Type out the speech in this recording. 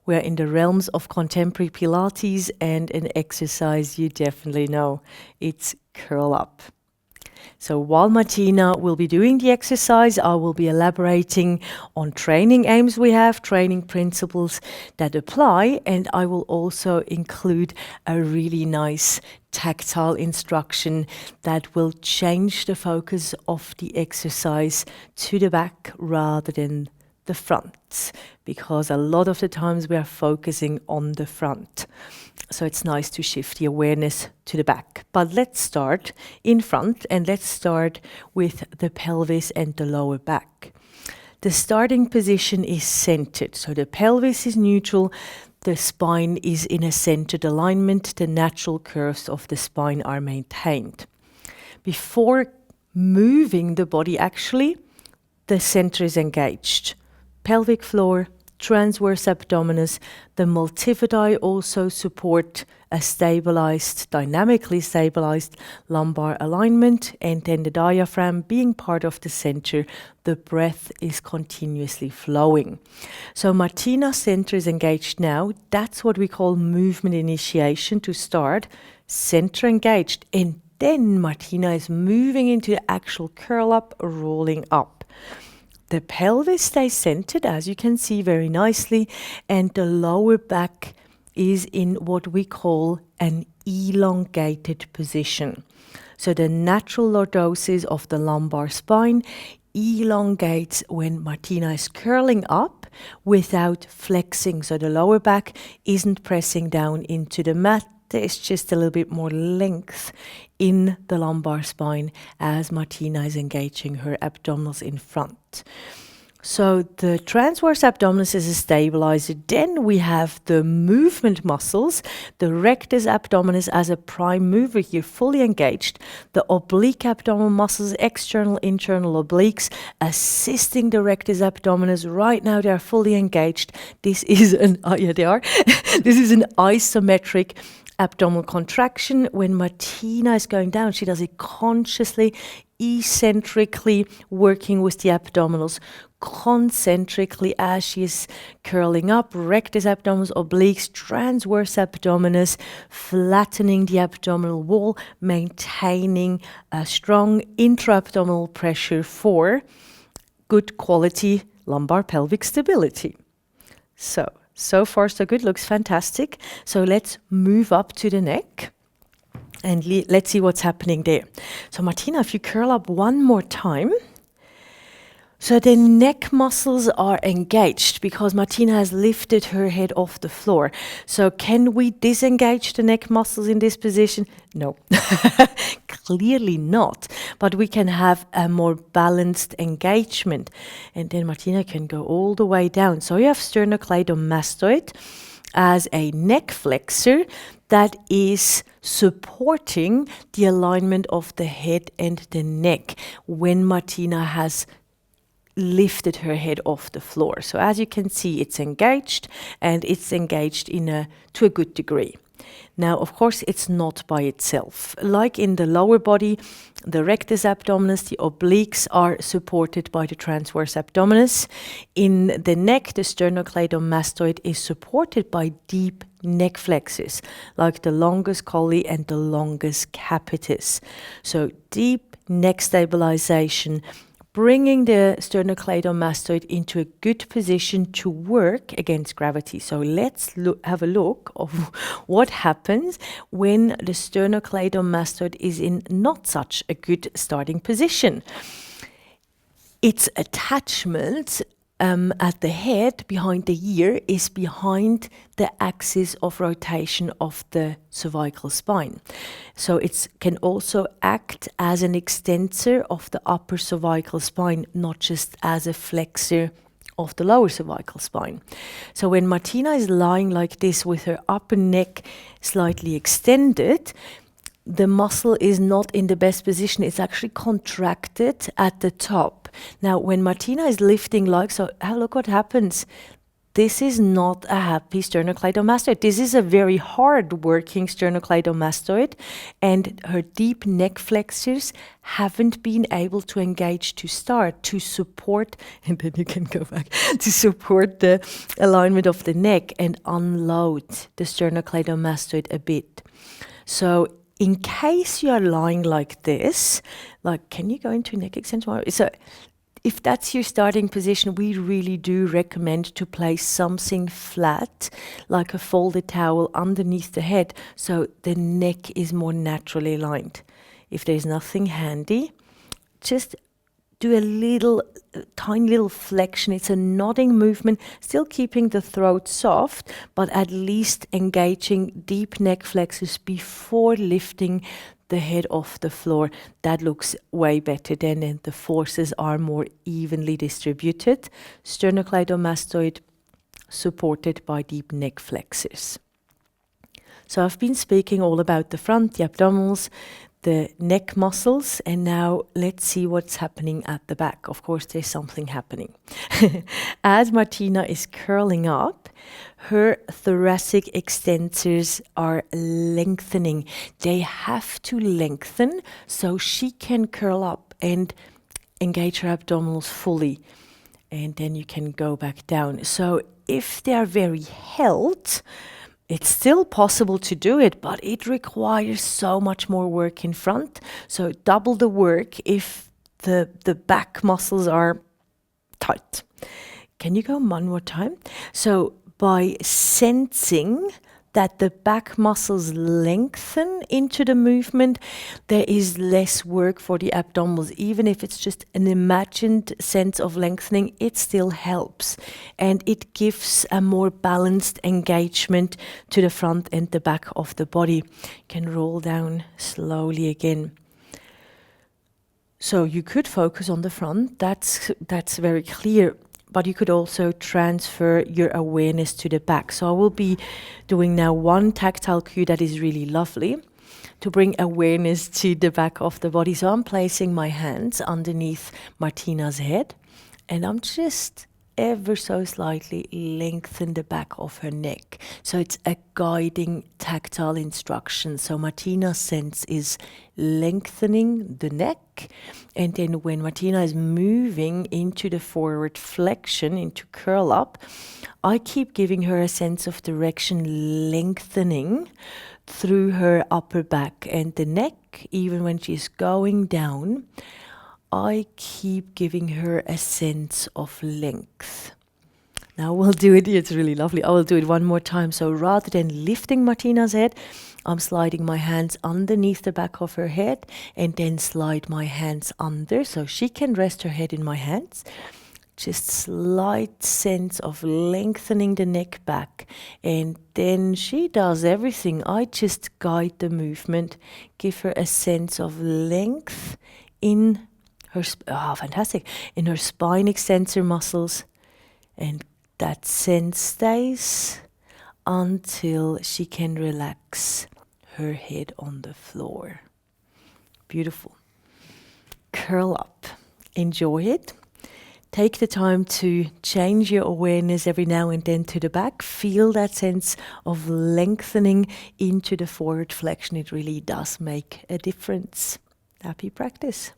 We're in the realms of contemporary Pilates and an exercise you definitely know. It's curl up. So while Martina will be doing the exercise, I will be elaborating on training aims we have, training principles that apply, and I will also include a really nice tactile instruction that will change the focus of the exercise to the back rather than the front, because a lot of the times we are focusing on the front. So it's nice to shift the awareness to the back. But let's start in front, and let's start with the pelvis and the lower back. The starting position is centered. So the pelvis is neutral, the spine is in a centered alignment, the natural curves of the spine are maintained. Before moving the body, actually, the center is engaged. Pelvic floor, transverse abdominis, the multifidi also support a stabilized, dynamically stabilized lumbar alignment, and then the diaphragm being part of the center, the breath is continuously flowing. So Martina's center is engaged now. That's what we call movement initiation to start, center engaged, and then Martina is moving into the actual curl up, rolling up. The pelvis stays centered, as you can see very nicely, and the lower back is in what we call an elongated position. So the natural lordosis of the lumbar spine elongates when Martina is curling up without flexing. So the lower back isn't pressing down into the mat. There's just a little bit more length in the lumbar spine as Martina is engaging her abdominals in front. So the transverse abdominis is a stabilizer. Then we have the movement muscles, the rectus abdominis as a prime mover here, fully engaged. The oblique abdominal muscles, external, internal obliques, assisting the rectus abdominis. Right now they are fully engaged. This is an this is an isometric abdominal contraction. When Martina is going down, she does it consciously, eccentrically, working with the abdominals, concentrically as she is curling up, rectus abdominis, obliques, transverse abdominis, flattening the abdominal wall, maintaining a strong intra-abdominal pressure for good quality lumbar pelvic stability. So far so good, looks fantastic. So let's move up to the neck and let's see what's happening there. So Martina, if you curl up one more time. So the neck muscles are engaged because Martina has lifted her head off the floor. So can we disengage the neck muscles in this position? No, clearly not. But we can have a more balanced engagement. And then Martina can go all the way down. So you have sternocleidomastoid as a neck flexor that is supporting the alignment of the head and the neck when Martina has lifted her head off the floor. So as you can see, it's engaged, and it's engaged to a good degree. Now, of course, it's not by itself. Like in the lower body, the rectus abdominis, the obliques are supported by the transverse abdominis. In the neck, the sternocleidomastoid is supported by deep neck flexors, like the longus colli and the longus capitis. So deep neck stabilization, bringing the sternocleidomastoid into a good position to work against gravity. So let's have a look of what happens when the sternocleidomastoid is in not such a good starting position. Its attachment at the head, behind the ear, is behind the axis of rotation of the cervical spine. So it can also act as an extensor of the upper cervical spine, not just as a flexor of the lower cervical spine. So when Martina is lying like this with her upper neck slightly extended, the muscle is not in the best position. It's actually contracted at the top. Now, when Martina is lifting like so, look what happens. this is not a happy sternocleidomastoid. This is a very hard working sternocleidomastoid, and her deep neck flexors haven't been able to engage to start to support, and then you can go back, to support the alignment of the neck and unload the sternocleidomastoid a bit. So in case you are lying like this, like, can you go into neck extension? So if that's your starting position, we really do recommend to place something flat, like a folded towel underneath the head, so the neck is more naturally aligned. If there's nothing handy, just do a little, tiny little flexion. It's a nodding movement, still keeping the throat soft, but at least engaging deep neck flexors before lifting the head off the floor. That looks way better then, and the forces are more evenly distributed. Sternocleidomastoid supported by deep neck flexors. So I've been speaking all about the front, the abdominals, the neck muscles, and now let's see what's happening at the back. Of course, there's something happening. As Martina is curling up, her thoracic extensors are lengthening. They have to lengthen so she can curl up and engage her abdominals fully. And then you can go back down. So if they are very held, it's still possible to do it, but it requires so much more work in front. So double the work if the back muscles are tight. Can you go one more time? So by sensing that the back muscles lengthen into the movement, there is less work for the abdominals. Even if it's just an imagined sense of lengthening, it still helps. And it gives a more balanced engagement to the front and the back of the body. You can roll down slowly again. So you could focus on the front, that's very clear. But you could also transfer your awareness to the back. So I will be doing now one tactile cue that is really lovely to bring awareness to the back of the body. So I'm placing my hands underneath Martina's head, and I'm just ever so slightly lengthen the back of her neck. So it's a guiding tactile instruction. So Martina's sense is lengthening the neck, and then when Martina is moving into the forward flexion, into curl up, I keep giving her a sense of direction, lengthening through her upper back and the neck. Even when she's going down, I keep giving her a sense of length. Now we'll do it, it's really lovely. I will do it one more time. So rather than lifting Martina's head, I'm sliding my hands underneath the back of her head and then slide my hands under so she can rest her head in my hands. Just slight sense of lengthening the neck back, and then she does everything. I just guide the movement, give her a sense of length in her, fantastic, in her spine extensor muscles, and that sense stays until she can relax her head on the floor. Beautiful. Curl up. Enjoy it. Take the time to change your awareness every now and then to the back. Feel that sense of lengthening into the forward flexion. It really does make a difference. Happy practice.